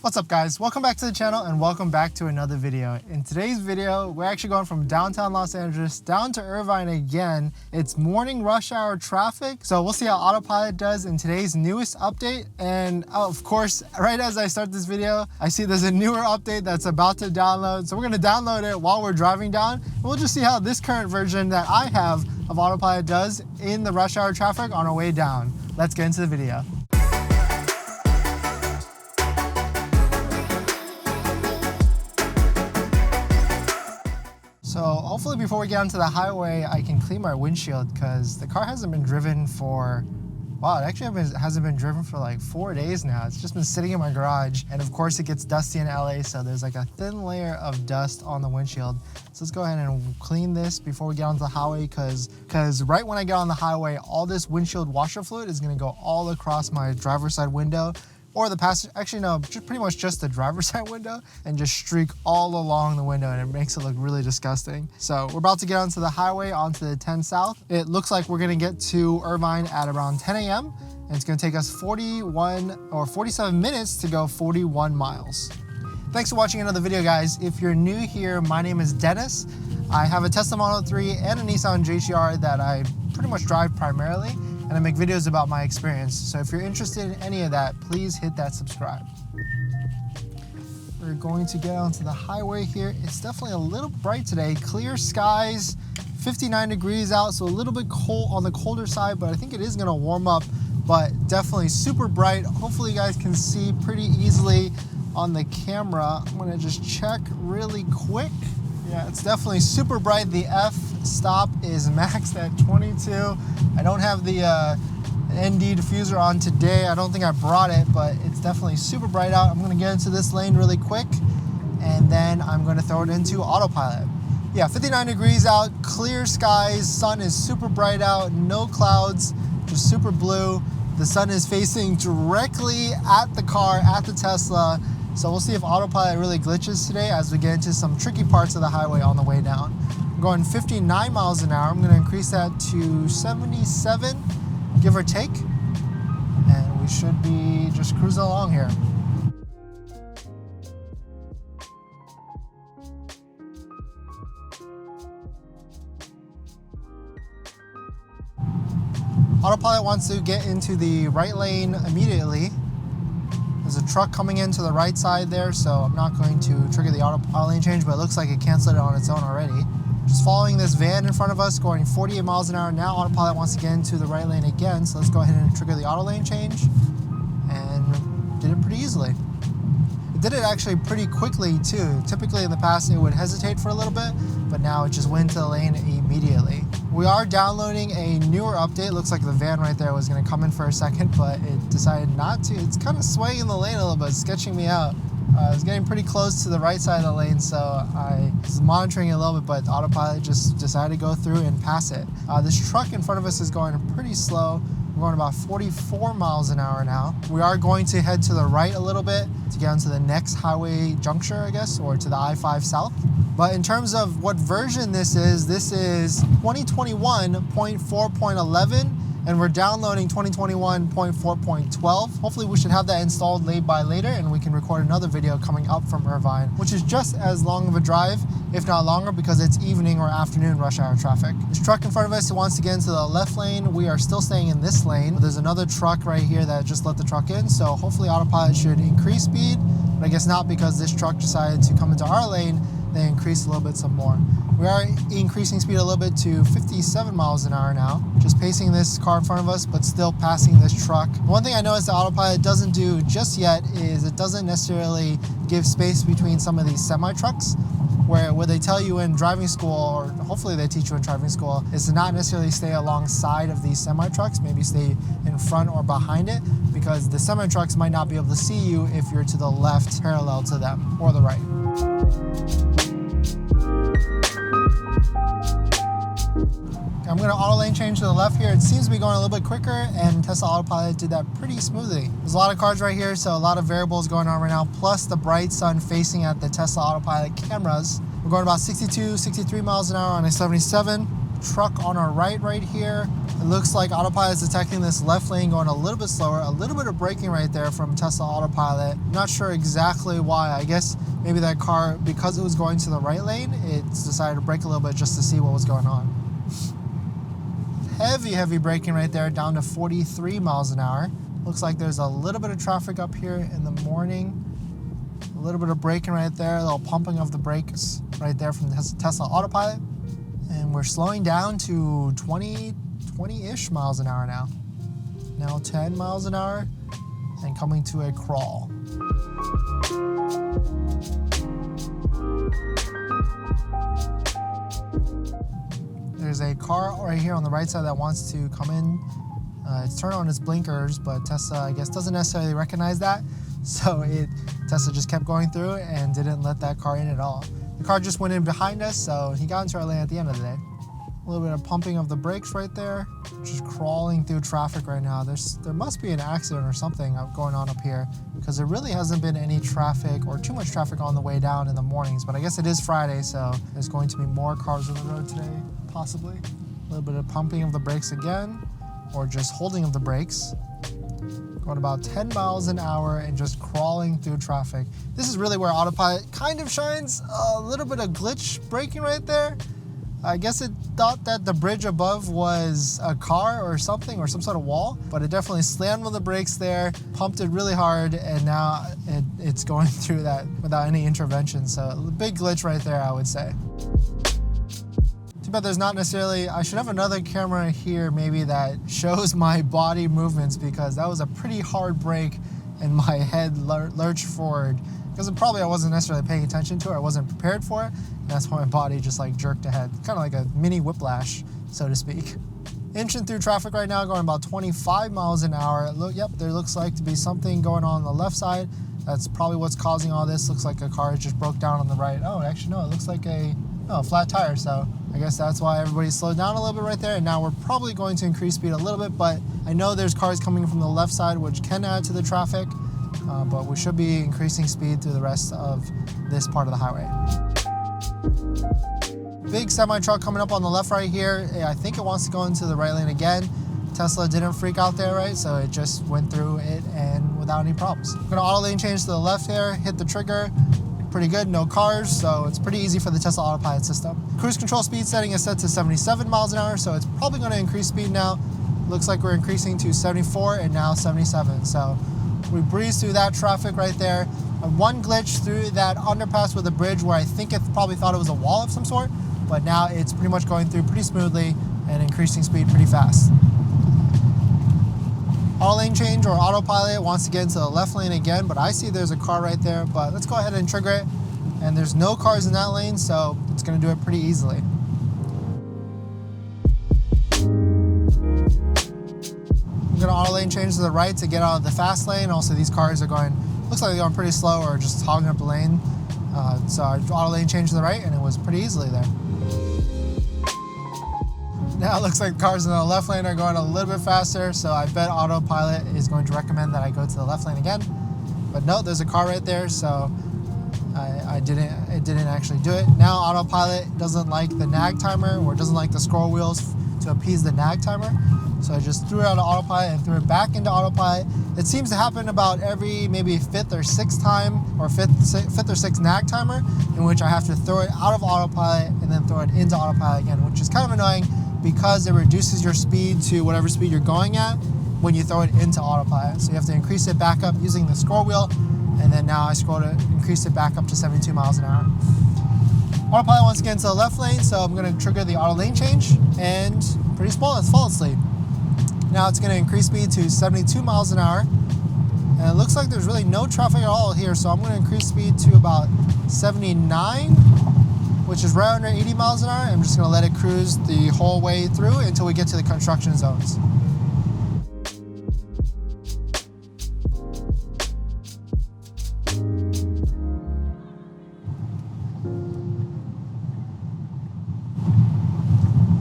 What's up guys, welcome back to the channel and welcome back to another video. In today's video, we're actually going from downtown Los Angeles down to Irvine again. It's morning rush hour traffic, so we'll see how Autopilot does in today's newest update. And of course, right as I start this video, I see there's a newer update that's about to download. So we're gonna download it while we're driving down. And we'll just see how this current version that I have of Autopilot does in the rush hour traffic on our way down. Let's get into the video. So hopefully before we get onto the highway, I can clean my windshield because the car hasn't been driven for, wow, it actually hasn't been driven for like 4 days now. It's just been sitting in my garage. And of course it gets dusty in LA, so there's like a thin layer of dust on the windshield. So let's go ahead and clean this before we get onto the highway because right when I get on the highway, all this windshield washer fluid is gonna go all across my driver's side window, or the passenger, actually no, pretty much just the driver's side window, and just streak all along the window, and it makes it look really disgusting. So we're about to get onto the highway, onto the 10 South. It looks like we're gonna get to Irvine at around 10 a.m. and it's gonna take us 47 minutes to go 41 miles. Thanks for watching another video, guys. If you're new here, my name is Dennis. I have a Tesla Model 3 and a Nissan GTR that I pretty much drive primarily, and I make videos about my experience. So if you're interested in any of that, please hit that subscribe. We're going to get onto the highway here. It's definitely a little bright today. Clear skies, 59 degrees out, so a little bit cold on the colder side, but I think it is gonna warm up, but definitely super bright. Hopefully you guys can see pretty easily on the camera. I'm gonna just check really quick. Yeah, it's definitely super bright. The f-stop is maxed at 22. I don't have the ND diffuser on today. I don't think I brought it, but it's definitely super bright out. I'm gonna get into this lane really quick, and then I'm gonna throw it into Autopilot. Yeah, 59 degrees out, clear skies, sun is super bright out, no clouds, just super blue. The sun is facing directly at the car, at the Tesla. So we'll see if Autopilot really glitches today as we get into some tricky parts of the highway on the way down. I'm going 59 miles an hour. I'm gonna increase that to 77, give or take. And we should be just cruising along here. Autopilot wants to get into the right lane immediately. There's a truck coming in to the right side there, so I'm not going to trigger the auto lane change, but it looks like it canceled it on its own already. Just following this van in front of us, going 48 miles an hour. Now Autopilot wants to get into the right lane again, so let's go ahead and trigger the auto lane change, and did it pretty easily. It did it actually pretty quickly too. Typically in the past it would hesitate for a little bit, but now it just went to the lane immediately. We are downloading a newer update. Looks like the van right there was gonna come in for a second, but it decided not to. It's kind of swaying in the lane a little bit, sketching me out. It's getting pretty close to the right side of the lane, so I was monitoring it a little bit, but Autopilot just decided to go through and pass it. This truck in front of us is going pretty slow. We're going about 44 miles an hour now. We are going to head to the right a little bit to get onto the next highway juncture, I guess, or to the I-5 South. But in terms of what version this is 2021.4.11, and we're downloading 2021.4.12. Hopefully we should have that installed by later, and we can record another video coming up from Irvine, which is just as long of a drive, if not longer, because it's evening or afternoon rush hour traffic. This truck in front of us wants to get into the left lane. We are still staying in this lane. There's another truck right here that just let the truck in, so hopefully Autopilot should increase speed, but I guess not, because this truck decided to come into our lane. They increase a little bit some more. We are increasing speed a little bit to 57 miles an hour now, just pacing this car in front of us, but still passing this truck. One thing I noticed that Autopilot doesn't do just yet is it doesn't necessarily give space between some of these semi-trucks, where they tell you in driving school, or hopefully they teach you in driving school, is to not necessarily stay alongside of these semi-trucks, maybe stay in front or behind it, because the semi-trucks might not be able to see you if you're to the left parallel to them, or the right. I'm going to auto lane change to the left here. It seems to be going a little bit quicker, and Tesla Autopilot did that pretty smoothly. There's a lot of cars right here, so a lot of variables going on right now, plus the bright sun facing at the Tesla Autopilot cameras. We're going about 62, 63 miles an hour on a 77. truck on our right here. It looks like Autopilot is detecting this left lane going a little bit slower, a little bit of braking right there from Tesla Autopilot. Not sure exactly why. I guess maybe that car, because it was going to the right lane, it's decided to brake a little bit just to see what was going on. Heavy braking right there, down to 43 miles an hour. Looks like there's a little bit of traffic up here in the morning. A little bit of braking right there, a little pumping of the brakes right there from Tesla Autopilot. And we're slowing down to 20-ish miles an hour now. Now 10 miles an hour and coming to a crawl. There's a car right here on the right side that wants to come in. It's turned on its blinkers, but Tesla, I guess, doesn't necessarily recognize that. So Tesla just kept going through and didn't let that car in at all. The car just went in behind us, so he got into our lane at the end of the day. A little bit of pumping of the brakes right there. Just crawling through traffic right now. There must be an accident or something going on up here, because there really hasn't been any traffic or too much traffic on the way down in the mornings. But I guess it is Friday, so there's going to be more cars on the road today, possibly. A little bit of pumping of the brakes again, or just holding of the brakes. Going about 10 miles an hour and just crawling through traffic. This is really where Autopilot kind of shines. A little bit of glitch braking right there. I guess it thought that the bridge above was a car or something, or some sort of wall, but it definitely slammed on the brakes there, pumped it really hard, and now it's going through that without any intervention. So a big glitch right there, I would say. Too bad there's not necessarily, I should have another camera here maybe that shows my body movements, because that was a pretty hard brake and my head lurched forward. Because I wasn't necessarily paying attention to it, I wasn't prepared for it, and that's why my body just like jerked ahead. Kind of like a mini whiplash, so to speak. Inching through traffic right now, going about 25 miles an hour. Yep, there looks like to be something going on the left side. That's probably what's causing all this. Looks like a car just broke down on the right. Oh, actually no, it looks like a flat tire, so I guess that's why everybody slowed down a little bit right there, and now we're probably going to increase speed a little bit, but I know there's cars coming from the left side which can add to the traffic. But we should be increasing speed through the rest of this part of the highway. Big semi-truck coming up on the left right here. I think it wants to go into the right lane again. Tesla didn't freak out there, right? So it just went through it and without any problems. I'm gonna auto lane change to the left here, hit the trigger. Pretty good, no cars, so it's pretty easy for the Tesla Autopilot system. Cruise control speed setting is set to 77 miles an hour, so it's probably gonna increase speed now. Looks like we're increasing to 74 and now 77. So we breezed through that traffic right there. One glitch through that underpass with a bridge where I think it probably thought it was a wall of some sort, but now it's pretty much going through pretty smoothly and increasing speed pretty fast. Auto lane change or Autopilot wants to get into the left lane again, but I see there's a car right there, but let's go ahead and trigger it. And there's no cars in that lane, so it's gonna do it pretty easily. I'm gonna auto lane change to the right to get out of the fast lane. Also, these cars are going, looks like they're going pretty slow or just hogging up the lane. So I auto lane change to the right and it was pretty easily there. Now it looks like cars in the left lane are going a little bit faster, so I bet Autopilot is going to recommend that I go to the left lane again. But no, there's a car right there, so it didn't actually do it. Now Autopilot doesn't like the nag timer, or doesn't like the scroll wheels to appease the nag timer. So I just threw it out of Autopilot and threw it back into Autopilot. It seems to happen about every maybe fifth or sixth or sixth nag timer, in which I have to throw it out of Autopilot and then throw it into Autopilot again, which is kind of annoying because it reduces your speed to whatever speed you're going at when you throw it into Autopilot. So you have to increase it back up using the scroll wheel, and then now I increased it back up to 72 miles an hour. Autopilot wants to get into the left lane, so I'm going to trigger the auto lane change, and pretty flawlessly. Now it's going to increase speed to 72 miles an hour, and it looks like there's really no traffic at all here, so I'm going to increase speed to about 79, which is right under 80 miles an hour. I'm just going to let it cruise the whole way through until we get to the construction zones.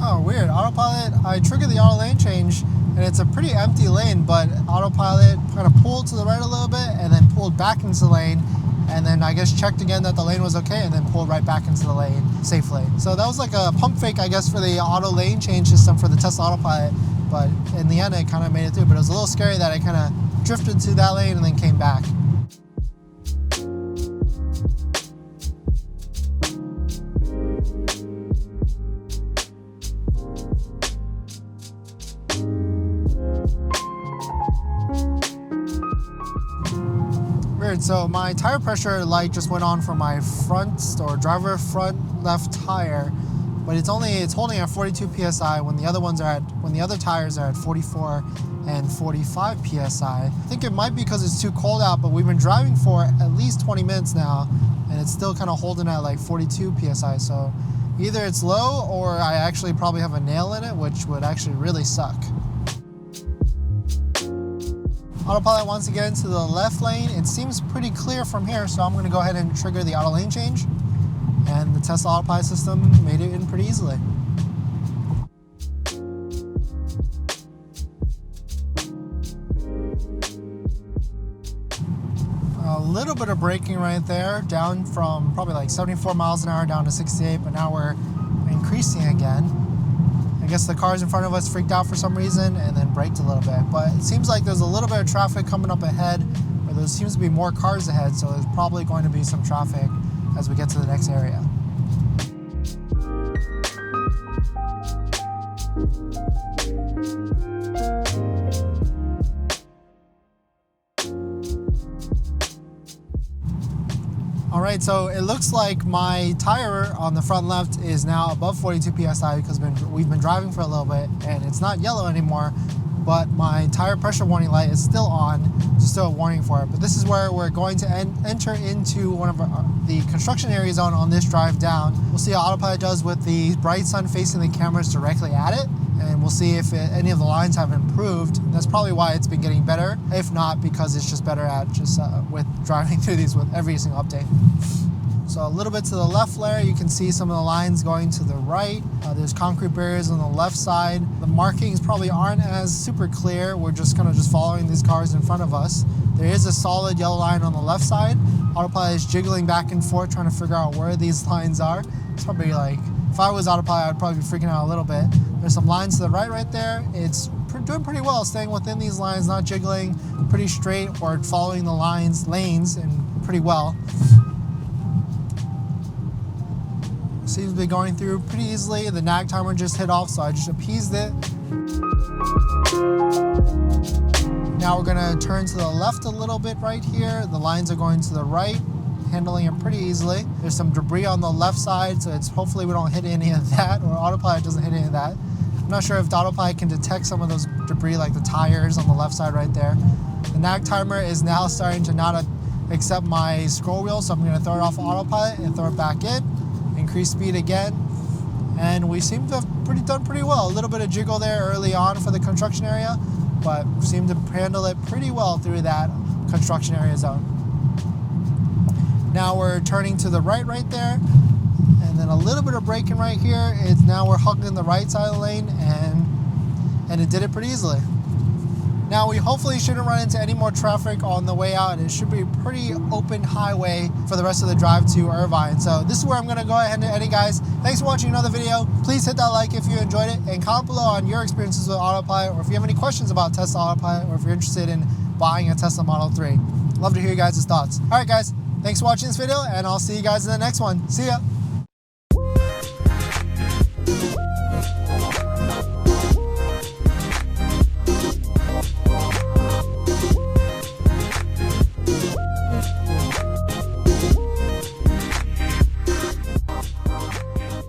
Oh, weird. Autopilot, I triggered the auto lane change, and it's a pretty empty lane, but Autopilot kind of pulled to the right a little bit and then pulled back into the lane, and then I guess checked again that the lane was okay, and then pulled right back into the lane safely. So that was like a pump fake, I guess, for the auto lane change system for the Tesla Autopilot, but in the end it kind of made it through. But it was a little scary that I kind of drifted to that lane and then came back. So my tire pressure light just went on for my front or driver front left tire, but it's holding at 42 psi when the other tires are at 44 and 45 psi. I think it might be because it's too cold out, but we've been driving for at least 20 minutes now, and it's still kind of holding at like 42 psi. So either it's low or I actually probably have a nail in it, which would actually really suck. Autopilot wants to get into the left lane. It seems pretty clear from here, so I'm going to go ahead and trigger the auto lane change. And the Tesla Autopilot system made it in pretty easily. A little bit of braking right there, down from probably like 74 miles an hour down to 68, but now we're increasing again. I guess the cars in front of us freaked out for some reason and then braked a little bit. But it seems like there's a little bit of traffic coming up ahead, or there seems to be more cars ahead, so there's probably going to be some traffic as we get to the next area. Alright, so it looks like my tire on the front left is now above 42 psi because we've been driving for a little bit, and it's not yellow anymore, but my tire pressure warning light is still on, still a warning for it. But this is where we're going to enter into one of the construction area zone on this drive down. We'll see how Autopilot does with the bright sun facing the cameras directly at it, and we'll see if any of the lines have improved. That's probably why it's been getting better, if not because it's just better at just with driving through these with every single update. So a little bit to the left there, you can see some of the lines going to the right. There's concrete barriers on the left side. The markings probably aren't as super clear. We're just kind of following these cars in front of us. There is a solid yellow line on the left side. Autopilot is jiggling back and forth trying to figure out where these lines are. It's probably like, if I was Autopilot, I'd probably be freaking out a little bit. There's some lines to the right there. It's doing pretty well, staying within these lines, not jiggling, pretty straight or following the lanes and pretty well. Seems to be going through pretty easily. The nag timer just hit off, so I just appeased it. Now we're gonna turn to the left a little bit right here. The lines are going to the right, handling it pretty easily. There's some debris on the left side, so it's hopefully we don't hit any of that, or Autopilot doesn't hit any of that. I'm not sure if the Autopilot can detect some of those debris, like the tires on the left side right there. The nag timer is now starting to not accept my scroll wheel, so I'm gonna throw it off Autopilot and throw it back in. Increase speed again, and we seem to have done pretty well. A little bit of jiggle there early on for the construction area, but seem to handle it pretty well through that construction area zone. Now we're turning to the right there, and then a little bit of braking right here. Now we're hugging the right side of the lane, and it did it pretty easily. Now we hopefully shouldn't run into any more traffic on the way out. It should be a pretty open highway for the rest of the drive to Irvine. So this is where I'm gonna go ahead and end it, guys. Thanks for watching another video. Please hit that like if you enjoyed it, and comment below on your experiences with Autopilot, or if you have any questions about Tesla Autopilot, or if you're interested in buying a Tesla Model 3. Love to hear you guys' thoughts. All right, guys, thanks for watching this video, and I'll see you guys in the next one. See ya.